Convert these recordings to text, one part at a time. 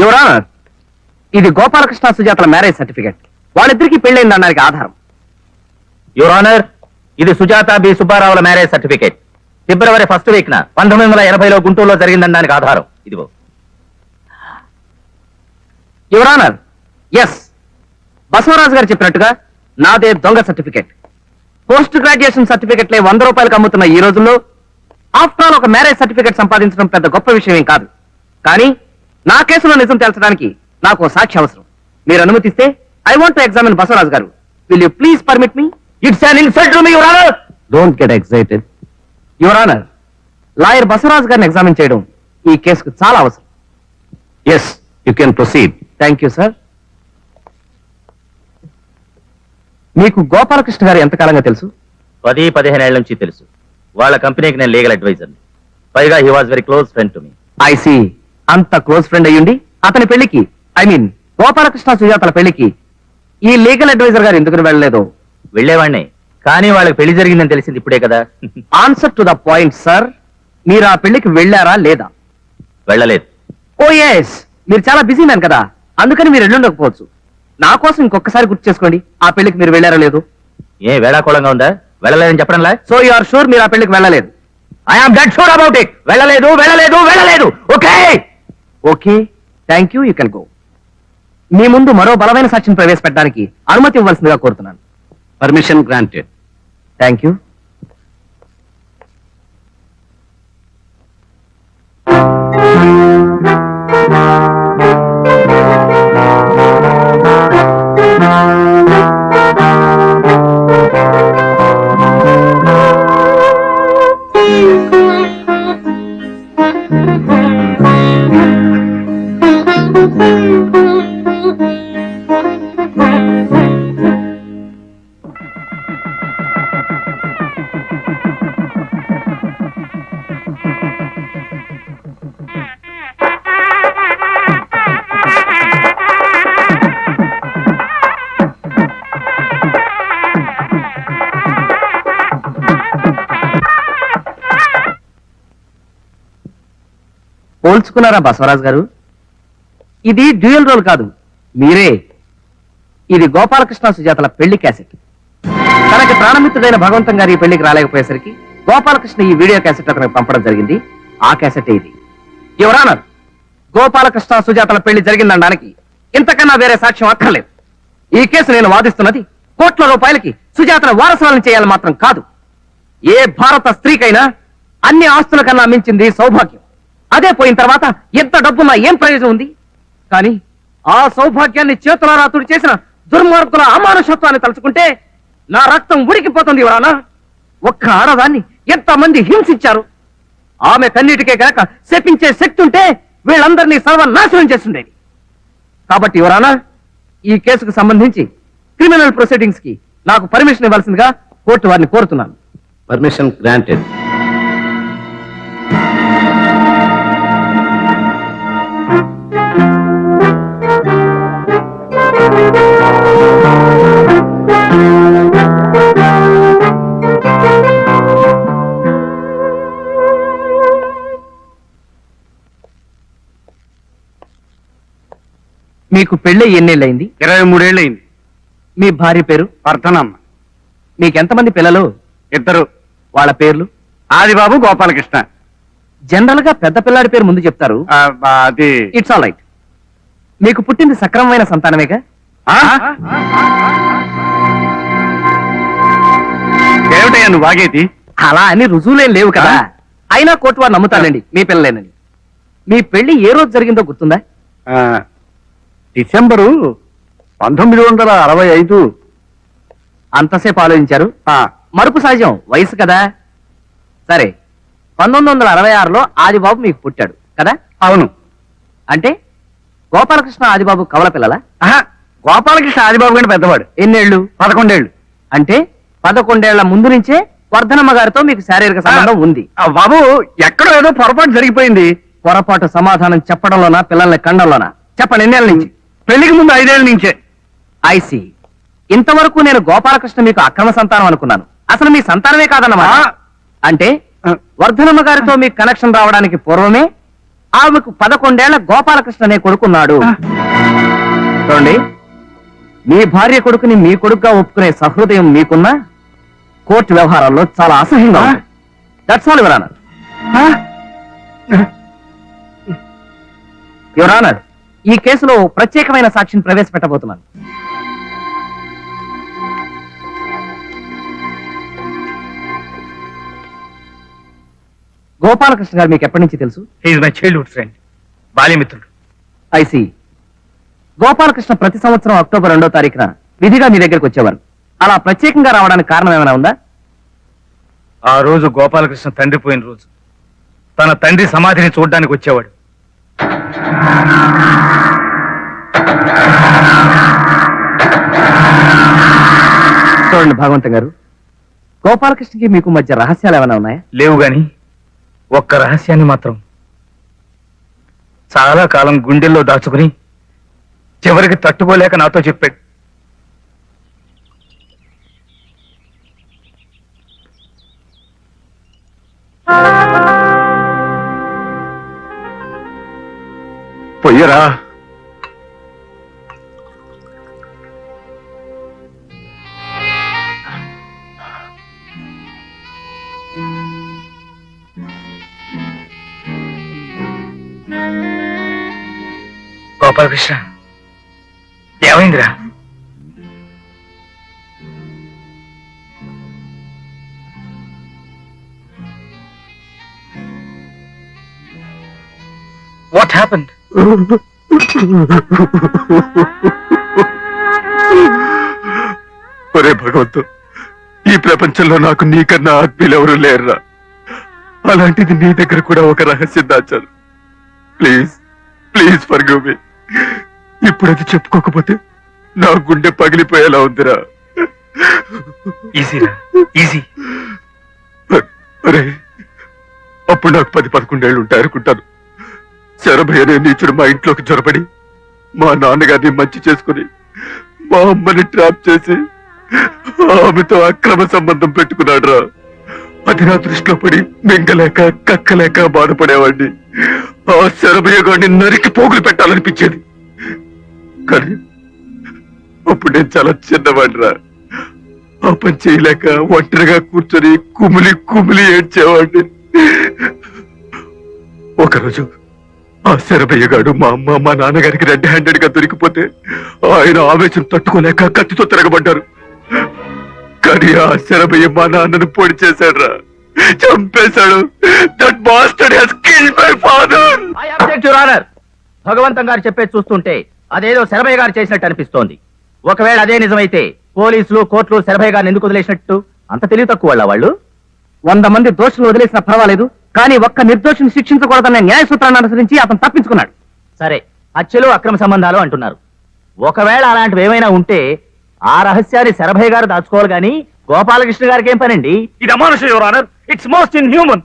Your honour, ఇది Gopalakrishna సుజాతల marriage certificate. వాళ్ళిద్దరికీ పెళ్ళైందనడానికి ఆధారం. యువర్ ఆనర్, ఇది సుజాత బి సుబ్బారావుల మ్యారేజ్ సర్టిఫికేట్. ఫిబ్రవరి 1st వీక్న 1980లో గుంటూరులో జరిగిందనడానికి ఆధారం. ఇదిగో. యువర్ ఆనర్, ఎస్, బసవరాజు గారు చెప్పినట్టుగా నాదే దొంగ సర్టిఫికెట్. పోస్ట్ గ్రాడ్యుయేషన్ సర్టిఫికెట్లే 100 రూపాయలకు అమ్ముతున్న ఈ రోజుల్లో ఆఫ్టర్ ఆల్ ఒక మ్యారేజ్ సర్టిఫికెట్ సంపాదించడం పెద్ద గొప్ప విషయం ఏం కాదు. కానీ నా కేసులో నిజం తేల్చడానికి నాకు ఓ సాక్షి అవసరం. మీరు అనుమతిస్తే I want to examine Basavaraju గారు. Will you please permit me? It's an insult to me your honour. Don't get excited your honour. Lawyer Basavaraju గారిని ఎగ్జామిన్ చేయడం ఈ కేసుకు చాలా అవసరం. Yes, you can proceed. Thank you sir. మీకు గోపాలకృష్ణ గారు ఎంతకాలంగా తెలుసు? 10-15 ఏళ్ల నుంచి తెలుసు. వాళ్ళ కంపెనీకి నేను లీగల్ అడ్వైజర్. పైగా he was very close friend to me. I see. అంత క్లోజ్ ఫ్రెండ్ అయ్యుండి అతని పెళ్లికి, ఐ మీన్ గోపాలకృష్ణ సుజాతల పెళ్లికి ఈ లీగల్ అడ్వైజర్ గారు ఎందుకు వెళ్ళలేదు? వెళ్లేవాడిని, కానీ వాళ్ళకి పెళ్లి జరిగిందని తెలిసింది ఇప్పుడే కదా. Answer to the point sir. మీరు ఆ పెళ్లికి వెళ్ళారా లేదా? వెళ్ళలేదు. ఓ ఎస్, మీరు చాలా బిజీ మ్యాన్ కదా, అందుకని మీరు వెళ్ళుండకపోవచ్చు. నా కోసం ఇంకొకసారి గుర్తు చేసుకోండి, ఆ పెళ్లికి మీరు వెళ్ళారా లేదు? ఏ వేళాకోళంగా ఉందా? వెళ్ళలేదని చెప్పడంలా. సో యు ఆర్ షూర్ మీరు ఆ పెళ్లికి వెళ్ళలేదు? I'm dead sure about it. వెళ్ళలేదు, వెళ్ళలేదు, వెళ్ళలేదు. Okay okay, thank you, you can go. మీ ముందు మరో బలమైన సాక్ష్యం ప్రవేశపెట్టడానికి అనుమతి ఇవ్వాల్సిందిగా కోరుతున్నాను. Permission granted. Thank you. పోల్చుకున్నారా బసవరాజు గారు? ఇది డ్యూయల్ రోల్ కాదు, మీరే. ఇది గోపాలకృష్ణ సుజాతల పెళ్లి క్యాసెట్. తనకి ప్రాణమిత్రుడైన భగవంతం గారు ఈ పెళ్లికి రాలేకపోయేసరికి గోపాలకృష్ణ ఈ వీడియో క్యాసెట్ అతనికి పంపడం జరిగింది. ఆ క్యాసెట్ ఇది. యువర్ ఆనర్, గోపాలకృష్ణ సుజాతల పెళ్లి జరిగిందనడానికి ఇంతకన్నా వేరే సాక్ష్యం అక్కర్లేదు. ఈ కేసు నేను వాదిస్తున్నది కోట్ల రూపాయలకి సుజాతను వారసులను చేయాలని మాత్రం కాదు. ఏ భారత స్త్రీకైనా అన్ని ఆస్తుల కన్నా మించింది సౌభాగ్యం. అదే పోయిన తర్వాత ఎంత డబ్బున్నా ఏం ప్రయోజనం ఉంది? కానీ ఆ సౌభాగ్యాన్ని చేతులారా తుడి చేసిన దుర్మార్గుల అమానుషత్వాన్ని తలుచుకుంటే నా రక్తం ఉడికిపోతుంది. ఎవరానా ఒక్క ఆడదాన్ని ఎంతమంది హింసించారు. ఆమె కన్నీటికే గాక శపించే శక్తి ఉంటే వీళ్ళందరినీ సర్వనాశనం చేస్తుండేది. కాబట్టి ఎవరానా ఈ కేసుకు సంబంధించి క్రిమినల్ ప్రొసీడింగ్స్ కి నాకు పర్మిషన్ ఇవ్వాల్సిందిగా కోర్టు వారిని కోరుతున్నాను. Permission granted. మీకు పెళ్ళి ఎన్నేళ్ళయింది? 23 ఏళ్ళయింది. మీ భార్య పేరు? వర్ధనమ్మ. మీకెంతమంది పిల్లలు? 2. వాళ్ళ పేర్లు? ఆదిబాబు, గోపాలకృష్ణ. జనరల్ గా పెద్ద పిల్లాడి పేరు ముందు చెప్తారు. అది ఇట్స్ ఆల్ రైట్. మీకు పుట్టింది సక్రమమైన సంతానమేగా? ఏమిటయ్యా నువ్వు వాగేది? అలా అని రుజువులేం లేవు కదా. అయినా కోర్టు వారు నమ్ముతారండి మీ పిల్లలేనని. మీ పెళ్లి ఏ రోజు జరిగిందో గుర్తుందా? డిసెంబరు 1965. అంతసేపు ఆలోచించారు? మరుపు సహజం, వయసు కదా. సరే, 1966లో ఆదిబాబు మీకు పుట్టాడు కదా? అవును. అంటే గోపాలకృష్ణ ఆదిబాబు కవల పిల్లలా? గోపాలకృష్ణ ఆదిబాబు కంటే పెద్దవాడు. ఎన్నేళ్లు? 11 ఏళ్ళు. అంటే 11 ఏళ్ల ముందు నుంచే వర్ధనమ్మ గారితో మీకు శారీరక సంబంధం ఉంది. బాబు, ఎక్కడో ఏదో పొరపాటు జరిగిపోయింది. పొరపాటు సమాధానం చెప్పడంలోనా, పిల్లల్ని కండంలోనా? చెప్పండి, ఎన్నేళ్ళ నుంచి? పెళ్లికి ముందు 5 ఏళ్ల నుంచే. ఐసి. ఇంతవరకు నేను గోపాలకృష్ణ మీకు అక్రమ సంతానం అనుకున్నాను. అసలు మీ సంతానమే కాదన్నమాట. అంటే వర్ధనమ్మ గారితో మీకు కనెక్షన్ రావడానికి పూర్వమే ఆమెకు 11 ఏళ్ల గోపాలకృష్ణ అనే కొడుకున్నాడు. చూడండి, మీ భార్య కొడుకుని మీ కొడుకుగా ఒప్పుకునే సహృదయం మీకున్నా కోర్టు వ్యవహారాల్లో చాలా అసహ్యంగా ఉంది. That's all your honour. Your honour, ఈ కేసులో ప్రత్యేకమైన సాక్షిని ప్రవేశపెట్టబోతున్నాను. గోపాలకృష్ణ గారు మీకు ఎప్పటి నుంచి తెలుసు? ఈజ్ మై చైల్డ్హుడ్ ఫ్రెండ్, బాల్యమిత్రుడు. ఐసి. గోపాలకృష్ణ ప్రతి సంవత్సరం అక్టోబర్ 2వ తారీఖున విధిగా మీ దగ్గరకు వచ్చేవారు. అలా ప్రత్యేకంగా రావడానికి కారణం ఏమైనా ఉందా? ఆ రోజు గోపాలకృష్ణ తండ్రి పోయిన రోజు. తన తండ్రి సమాధిని చూడడానికి వచ్చేవాడు. చూడండి భాగవంతం గారు, గోపాలకృష్ణకి మీకు మధ్య రహస్యాలు ఏమైనా ఉన్నాయా? లేవు గాని ఒక్క రహస్యాన్ని మాత్రం చాలా కాలం గుండెల్లో దాచుకుని చివరికి తట్టుకోలేక నాతో చెప్పాడు. పొయ్యరా. గోపాలకృష్ణ, ఏమైందిరా? What happened? ఒరే భగవంతు, ఈ ప్రపంచంలో నాకు నీకన్నా ఆత్మీయులు ఎవరు లేరురా. అలాంటిది నీ దగ్గర కూడా ఒక రహస్యం దాచాను. Please please forgive me. ఇప్పుడు అది చెప్పుకోకపోతే నా గుండె పగిలిపోయేలా ఉందిరా. ఈజీరా, ఈజీ. అరే, అప్పుడు నాకు 10-11 ఏళ్ళు ఉంటాయి అనుకుంటాను. శరభయ్య అనే నీచుడు మా ఇంట్లోకి జొరబడి మా నాన్నగారిని మంచి చేసుకుని మా అమ్మని ట్రాప్ చేసి ఆమెతో అక్రమ సంబంధం పెట్టుకున్నాడు రా. అది నా దృష్టిలో పడి మింగలేక కక్కలేక బాధపడేవాడిని. ఆ శరభయ్య గారిని నరికి పోగులు పెట్టాలనిపించేది. కానీ అప్పుడు నేను చాలా చిన్నవాడిరా. ఆ పని చేయలేక ఒంటరిగా కూర్చొని కుమిలి కుమిలి ఏడ్చేవాడిని. ఒకరోజు ఆ శరభయ్య గారు మా అమ్మ మా నాన్నగారికి రెడ్ హ్యాండెడ్ గా దొరికిపోతే ఆయన ఆవేశం తట్టుకోలేక కత్తితో తిరగబడ్డారు. కానీ ఆ శరభయ్య మా నాన్నను పొడి చేశాడు, చంపేశాడు. That bastard has killed my father. I object your honour. Bhagavantham గారు చెప్పేది చూస్తుంటే అదేదో శరభయ్య గారు చేసినట్టు అనిపిస్తోంది. ఒకవేళ అదే నిజమైతే పోలీసులు కోర్టులు శరభయ్య గారిని ఎందుకు వదిలేసినట్టు? అంత తెలివి తక్కువ వాళ్ళు. 100 మంది దోషులు వదిలేసినా పర్వాలేదు, కానీ ఒక్క నిర్దోషిని శిక్షించకూడదనే న్యాయ సూత్రాన్ని అనుసరించి అతను తప్పించుకున్నాడు. సరే, హత్యలు అక్రమ సంబంధాలు అంటున్నారు. ఒకవేళ అలాంటివి ఏమైనా ఉంటే ఆ రహస్యాన్ని శరభయ్య గారు దాచుకోవాలి గాని గోపాలకృష్ణ గారికి ఏం పనండి? ఇది అమానుషం your honour. It's most inhuman.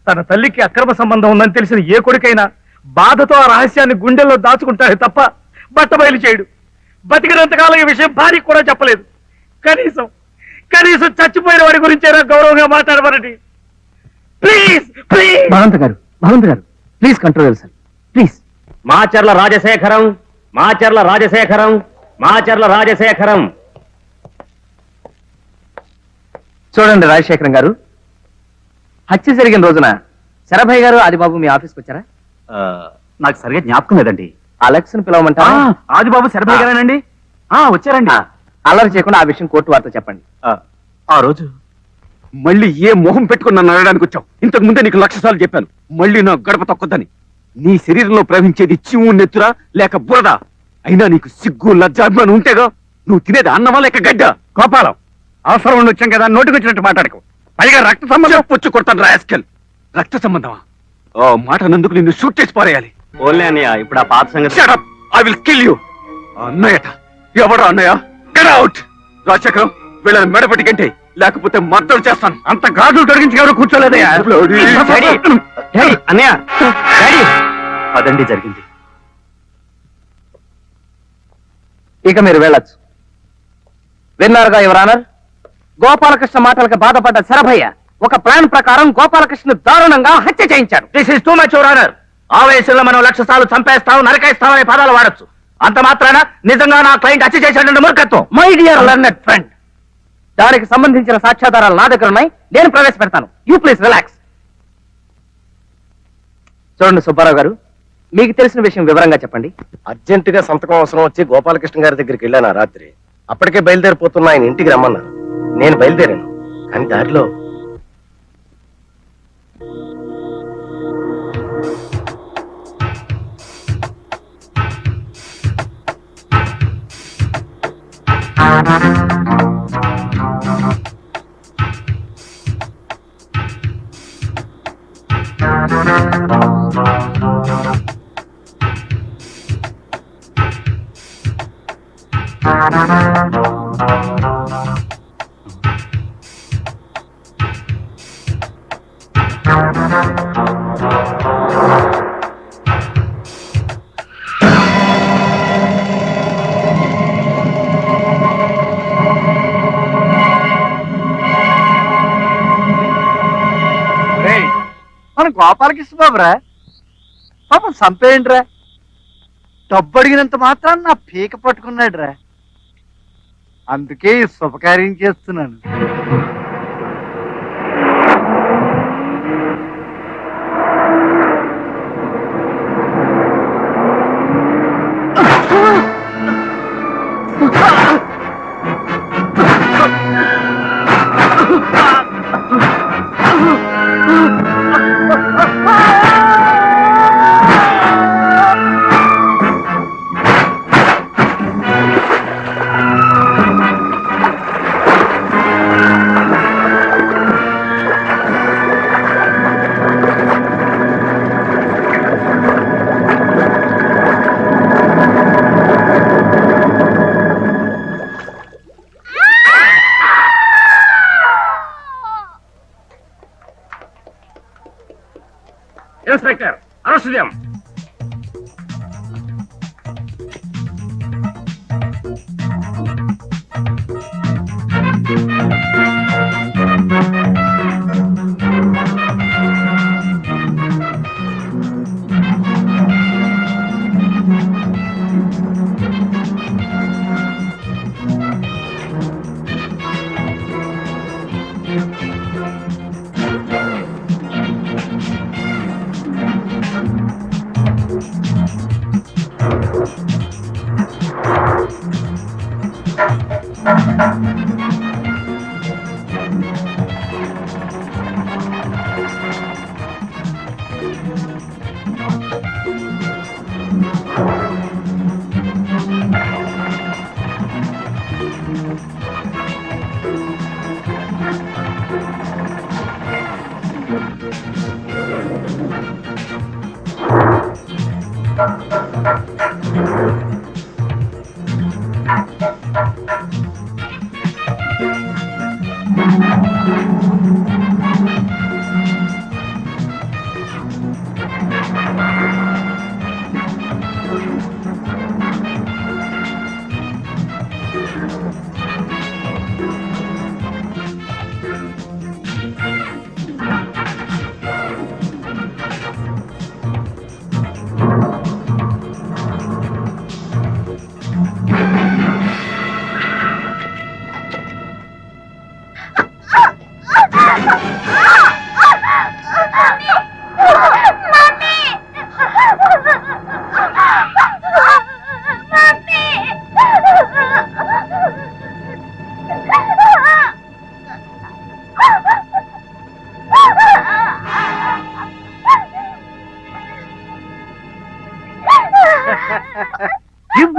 తన తల్లికి అక్రమ సంబంధం ఉందని తెలిసిన ఏ కొడుకైనా బాధతో ఆ రహస్యాన్ని గుండెల్లో దాచుకుంటాడు తప్ప బట్టబయలు చేయడు. బతికినంతకాలం ఈ విషయం భార్యకు కూడా చెప్పలేదు. కనీసం కనీసం చచ్చిపోయిన వాడి గురించైనా గౌరవంగా మాట్లాడమనండి. Please please. భగవంత్ గారు please control sir, please. Macherla Rajasekharam, Macherla Rajasekharam, Macherla Rajasekharam. చూడండి రాజశేఖరం గారు, హత్య జరిగిన రోజున శరభయ్య గారు ఆదిబాబు మీ ఆఫీస్కి వచ్చారా? నాకు సరిగా జ్ఞాపకం లేదండి. అలెక్స్ ను పిలవమంటారా? ఆదిబాబు శరభయ్య గారేనండి. వచ్చారండి. అల్లరి చేయకుండా ఆ విషయం కోర్టు వారితో చెప్పండి. ఆ రోజు మళ్ళీ ఏ మొహం పెట్టుకుని నన్ను అడగడానికి వచ్చావు? ఇంతకు ముందే నీకు 1,00,000 సార్లు చెప్పాను, మళ్ళీ నా గడప తొక్కొద్దని. నీ శరీరంలో ప్రవహించేది చిమ్ము నెత్తురా లేక బురద? అయినా నీకు సిగ్గు లజ్జాభిమానం ఉంటేగా. నువ్వు తినేది అన్నమా లేక గడ్డ? గోపాలం, అవసరం ఉండి వచ్చాం కదా, నోటికి వచ్చినట్టు మాట్లాడుకో. పైగా రక్త సంబంధం పొచ్చు కొడతాను రాస్కెల్. రక్త సంబంధమా? ఆ మాట నందుకు నిన్ను షూట్ చేసి పారేయాలి. ఓన్లీ అన్నయ్య, ఇప్పుడు ఆ పాత సంగతి. Shut up! I will kill you. అన్నయ్యట ఎవడా అన్నయ్య? Get out! రాజశేఖరం, వీళ్ళని మెడపట్టి గంటే, లేకపోతే మద్దతు చేస్తాను. అంత గాజులు తొలగించి ఎవరు కూర్చోలేదయ్యా. అన్నయ్య, అదండి జరిగింది. ఇక మీరు వెళ్ళొచ్చు. విన్నారుగా యువర్ ఆనర్, గోపాలకృష్ణ మాటలకు బాధపడ్డ శరభయ్య ఒక ప్లాన్ ప్రకారం గోపాలకృష్ణ దారుణంగా హత్య చేయించాడు. This is too much your honour. ఆవేశంలో మనం 1,00,000 సార్లు చంపేస్తాం, నరకేస్తాం అనే పదాలు వాడచ్చు. అంత మాత్రాన నిజంగా నా క్లయింట్ హత్య చేశాడన్న మూర్ఖత్వం. మై డియర్ లర్నెడ్ ఫ్రెండ్, దానికి సంబంధించిన సాక్ష్యాధారాలు నా దగ్గర ఉన్నాయి. నేను ప్రవేశపెడతాను. You please relax. చూడండి సుబ్బారావు గారు, మీకు తెలిసిన విషయం వివరంగా చెప్పండి. అర్జెంటుగా సంతకం అవసరం వచ్చి గోపాలకృష్ణ గారి దగ్గరికి వెళ్ళాను ఆ రాత్రి. అప్పటికే బయలుదేరిపోతున్నా ఆయన ఇంటికి రమ్మన్నారు. నేను బయలుదేరాను, కానీ దారిలో మన గోపాలకృష్ణ బాబురా, పాపం చంపేయండిరా. డబ్బు అడిగినంత మాత్రాన్ని నా పీక పట్టుకున్నాడు రా. అందుకే ఈ శుభకార్యం చేస్తున్నాను. ఇన్స్పెక్టర్, అరెస్ట్ చేయం.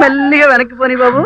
మెల్లిగా వెనక్కి పోనీ బాబు.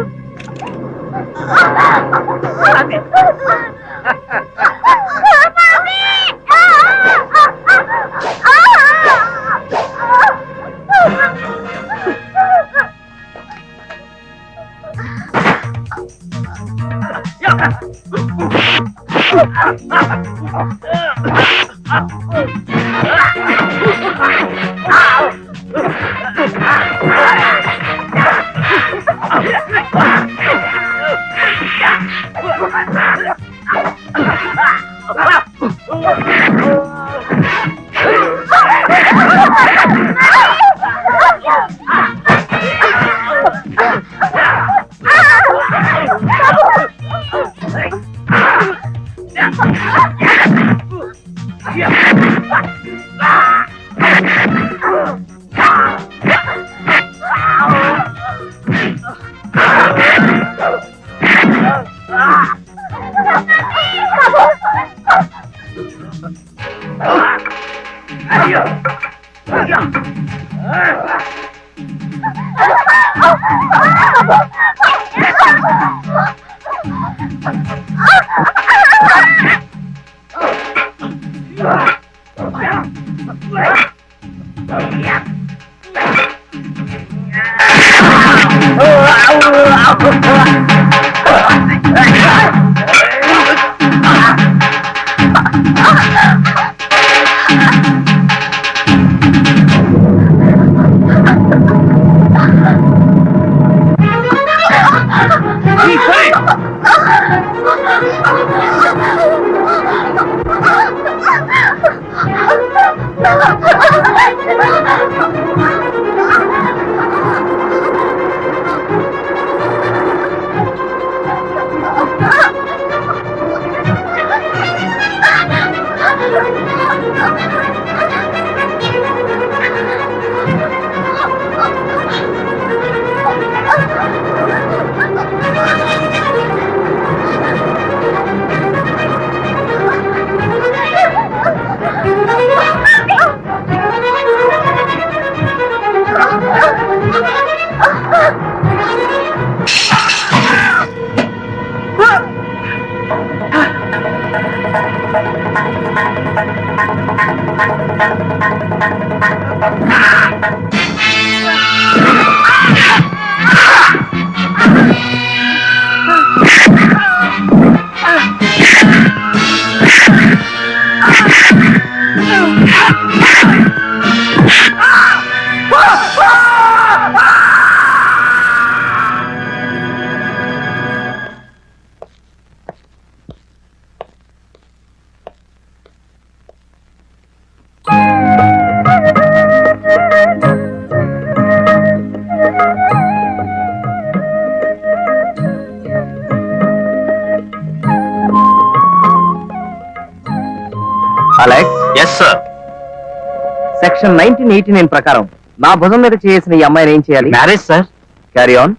Alex, yes sir. సెక్షన్ 1989 ప్రకారం నా భుజం మీద చేసిన ఈ అమ్మాయిని ఏం చేయాలి? Marriage sir. Carry on.